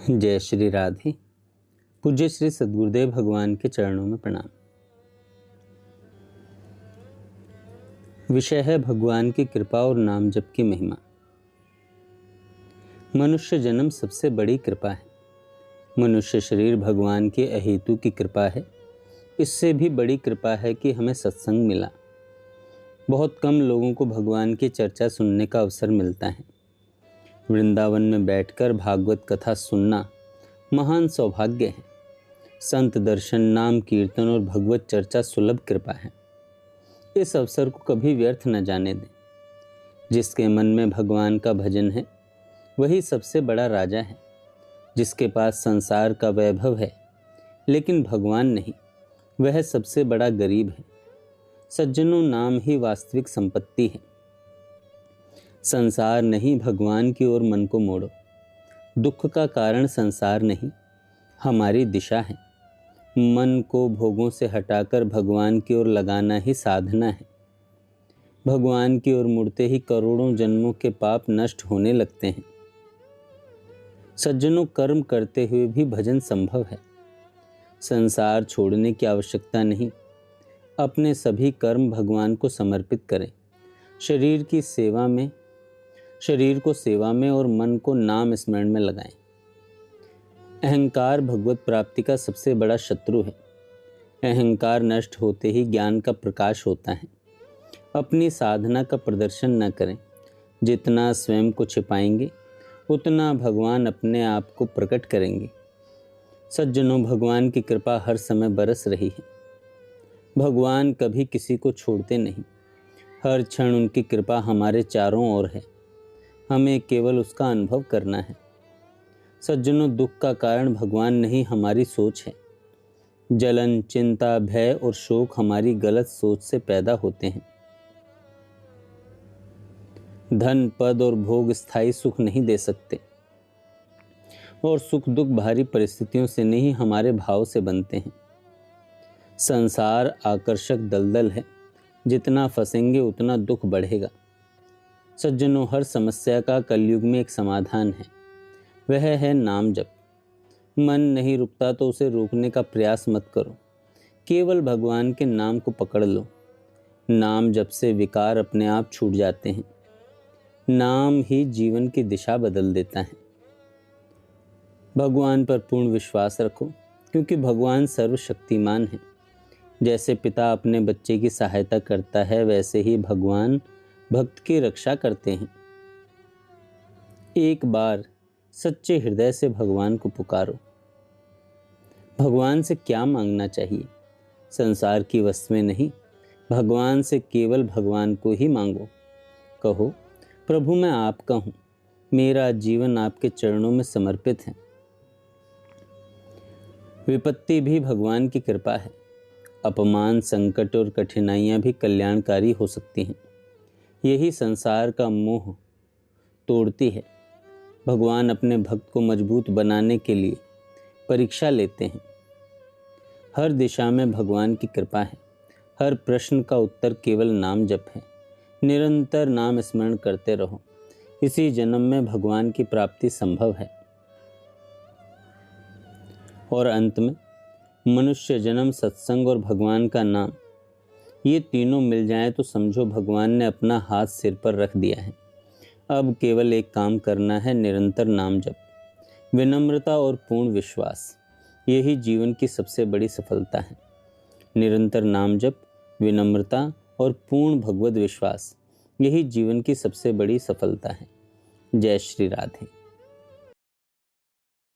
जय श्री राधे। पूज्य श्री सद्गुरुदेव भगवान के चरणों में प्रणाम। विषय है भगवान की कृपा और नाम जप की महिमा। मनुष्य जन्म सबसे बड़ी कृपा है। मनुष्य शरीर भगवान की अहेतु की कृपा है। इससे भी बड़ी कृपा है कि हमें सत्संग मिला। बहुत कम लोगों को भगवान की चर्चा सुनने का अवसर मिलता है। वृंदावन में बैठकर भागवत कथा सुनना महान सौभाग्य है। संत दर्शन, नाम कीर्तन और भगवत चर्चा सुलभ कृपा है। इस अवसर को कभी व्यर्थ न जाने दें। जिसके मन में भगवान का भजन है वही सबसे बड़ा राजा है। जिसके पास संसार का वैभव है लेकिन भगवान नहीं, वह सबसे बड़ा गरीब है। सज्जनों, नाम ही वास्तविक संपत्ति है। संसार नहीं, भगवान की ओर मन को मोड़ो। दुख का कारण संसार नहीं, हमारी दिशा है। मन को भोगों से हटाकर भगवान की ओर लगाना ही साधना है। भगवान की ओर मुड़ते ही करोड़ों जन्मों के पाप नष्ट होने लगते हैं। सज्जनों, कर्म करते हुए भी भजन संभव है। संसार छोड़ने की आवश्यकता नहीं। अपने सभी कर्म भगवान को समर्पित करें। शरीर को सेवा में और मन को नाम स्मरण में लगाएं। अहंकार भगवत प्राप्ति का सबसे बड़ा शत्रु है। अहंकार नष्ट होते ही ज्ञान का प्रकाश होता है। अपनी साधना का प्रदर्शन न करें। जितना स्वयं को छिपाएंगे उतना भगवान अपने आप को प्रकट करेंगे। सज्जनों, भगवान की कृपा हर समय बरस रही है। भगवान कभी किसी को छोड़ते नहीं। हर क्षण उनकी कृपा हमारे चारों ओर है। हमें केवल उसका अनुभव करना है। सज्जनों, दुख का कारण भगवान नहीं, हमारी सोच है। जलन, चिंता, भय और शोक हमारी गलत सोच से पैदा होते हैं। धन, पद और भोग स्थायी सुख नहीं दे सकते और सुख दुख भारी परिस्थितियों से नहीं, हमारे भाव से बनते हैं। संसार आकर्षक दलदल है। जितना फंसेंगे उतना दुख बढ़ेगा। सज्जनों, हर समस्या का कलयुग में एक समाधान है। वह है नाम जप। मन नहीं रुकता तो उसे रोकने का प्रयास मत करो। केवल भगवान के नाम को पकड़ लो। नाम जप से विकार अपने आप छूट जाते हैं। नाम ही जीवन की दिशा बदल देता है। भगवान पर पूर्ण विश्वास रखो क्योंकि भगवान सर्वशक्तिमान है। जैसे पिता अपने बच्चे की सहायता करता है वैसे ही भगवान भक्त की रक्षा करते हैं। एक बार सच्चे हृदय से भगवान को पुकारो। भगवान से क्या मांगना चाहिए? संसार की वस्तुएं नहीं, भगवान से केवल भगवान को ही मांगो। कहो, प्रभु मैं आपका हूँ, मेरा जीवन आपके चरणों में समर्पित है। विपत्ति भी भगवान की कृपा है। अपमान, संकट और कठिनाइयाँ भी कल्याणकारी हो सकती हैं। यही संसार का मोह तोड़ती है। भगवान अपने भक्त को मजबूत बनाने के लिए परीक्षा लेते हैं। हर दिशा में भगवान की कृपा है। हर प्रश्न का उत्तर केवल नाम जप है। निरंतर नाम स्मरण करते रहो। इसी जन्म में भगवान की प्राप्ति संभव है। और अंत में मनुष्य जन्म, सत्संग और भगवान का नाम, ये तीनों मिल जाएं तो समझो भगवान ने अपना हाथ सिर पर रख दिया है। अब केवल एक काम करना है, निरंतर नाम जप, विनम्रता और पूर्ण विश्वास। यही जीवन की सबसे बड़ी सफलता है। निरंतर नाम जप, विनम्रता और पूर्ण भगवत विश्वास, यही जीवन की सबसे बड़ी सफलता है। जय श्री राधे।